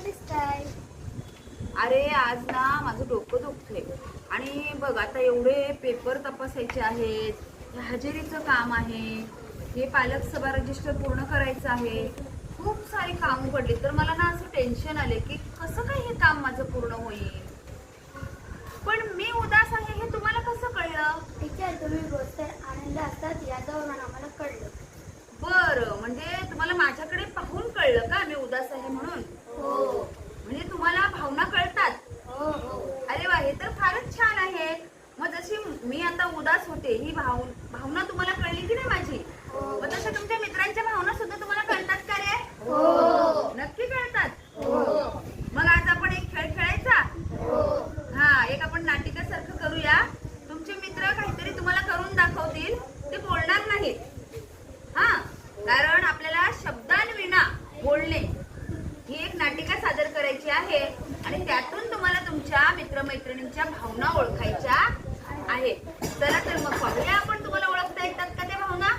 दिसताय? अरे आज ना माझं डोकं दुखतंय आणि बघ आता एवढे पेपर तपासायचे आहेत, हजेरीचं काम आहे, हे पालक सभा रजिस्टर पूर्ण करायचं आहे, खूप सारी कामं पडली. तर मला ना असं टेन्शन आले की कसं काय हे काम माझं पूर्ण होईल. पण मी उदास आहे हे तुम्हाला कसं कळलं? टीचर, तुम्ही रोज तर आनंद असतात याच्यावरून आम्हाला कळलं. बरं, म्हणजे तुम्हाला माझ्याकडे पाहून कळलं का मी उदास आहे म्हणून? हो म्हणजे तुम्हाला भावना कळतात? हो हो. अरे वा, हे तर फारच छान आहे. मग जशी मी आता उदास होते ही भावना तुम्हाला कळली की नाही माझी? मग तशा तुमच्या मित्रांच्या भावना सुद्धा तुम्हाला कळतात का रे? हो नक्की कळतात. हो मग आज आपण एक खेळ खेळायचा. हा, एक आपण नाटिकासारखं करूया. तुमचे मित्र काहीतरी तुम्हाला करून दाखवतील, ते बोलणार नाहीत. हा, कारण आपल्याला शब्दांविना बोलणे ही एक नाटिका सादर करायची आहे आणि त्यातून तुम्हाला तुमच्या मित्रमैत्रिणींच्या भावना ओळखायच्या आहेत. चला तर मग पाहूया आपण तुम्हाला ओळखता येतात का त्या भावना?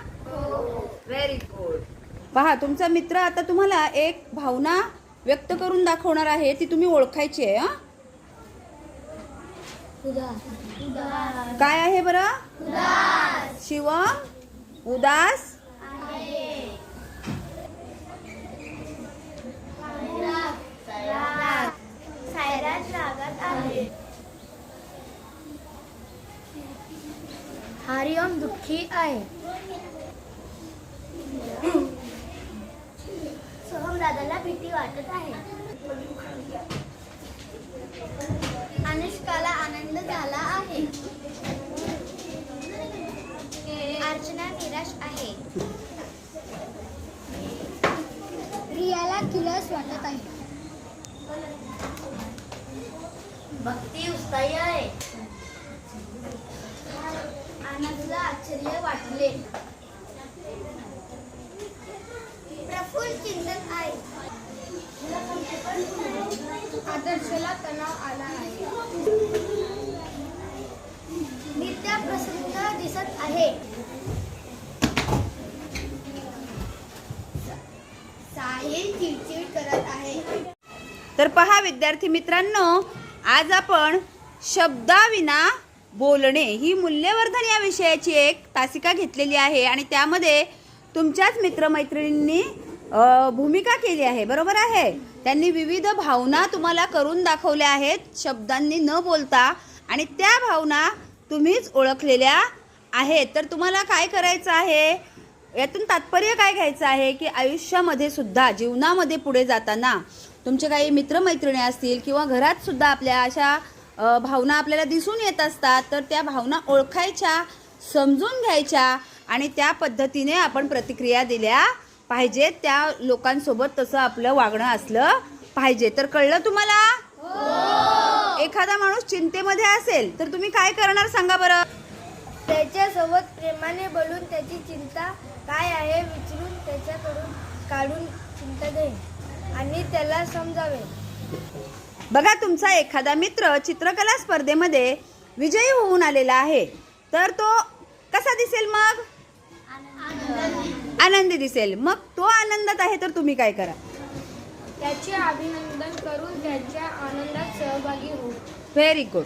Very good. पहा, तुमचा मित्र आता तुम्हाला एक भावना व्यक्त करून दाखवणार आहे, ती तुम्ही ओळखायची आहे. उदास. काय आहे बरं? शिवम उदास सायराज रागात आहे. हरिओम दुःखी आहे. सोहम दादाला भीती वाटत आहे. अनुष्काला आनंद झाला आहे. अर्चना निराश आहे. रियाला किलस वाटत आहे. भक्ती उत्साही आहे. आनंदला आश्चर्य वाटले. प्रफुल्ल चिंतन आहे. आदर्शला तणाव आला आहे. नित्या प्रसन्न दिसत आहे. साहिल चिडचिड करत आहे. तर पहा विद्यार्थी मित्रांनो, आज आपण शब्दाविना बोलणे ही मूल्यवर्धन या विषयाची एक तासिका घेतलेली आहे आणि त्यामध्ये तुमच्याच मित्रमैत्रिणींनी भूमिका केली आहे. बरोबर आहे? त्यांनी विविध भावना तुम्हाला करून दाखवल्या आहेत शब्दांनी न बोलता आणि त्या भावना तुम्हीच ओळखलेल्या आहेत. तर तुम्हाला काय करायचं आहे, यातून तात्पर्य काय घ्यायचं आहे की आयुष्यामध्ये सुद्धा, जीवनामध्ये पुढे जाताना तुमचे काही मित्रमैत्रिणी असतील किंवा घरात सुद्धा आपल्या अशा भावना आपल्याला दिसून येत असतात. तर त्या भावना ओळखायच्या, समजून घ्यायच्या आणि त्या पद्धतीने आपण प्रतिक्रिया दिल्या पाहिजेत. त्या लोकांसोबत तसं आपलं वागणं असलं पाहिजे. तर कळलं तुम्हाला? एखादा माणूस चिंतेमध्ये असेल तर तुम्ही काय करणार सांगा बरं? त्याच्यासोबत प्रेमाने बोलून त्याची चिंता काय आहे विचारून त्याच्याकडून काढून चिंता दे आणि त्याला समजावे. बघा, तुमचा एखादा मित्र चित्रकला स्पर्धेमध्ये विजयी होऊन आलेला आहे, तर तो कसा दिसेल? मग आनंदी दिसेल. मग तो आनंदात आहे तर तुम्ही काय करा? त्याचे अभिनंदन करून त्याच्या आनंदात सहभागी होऊ. Very good.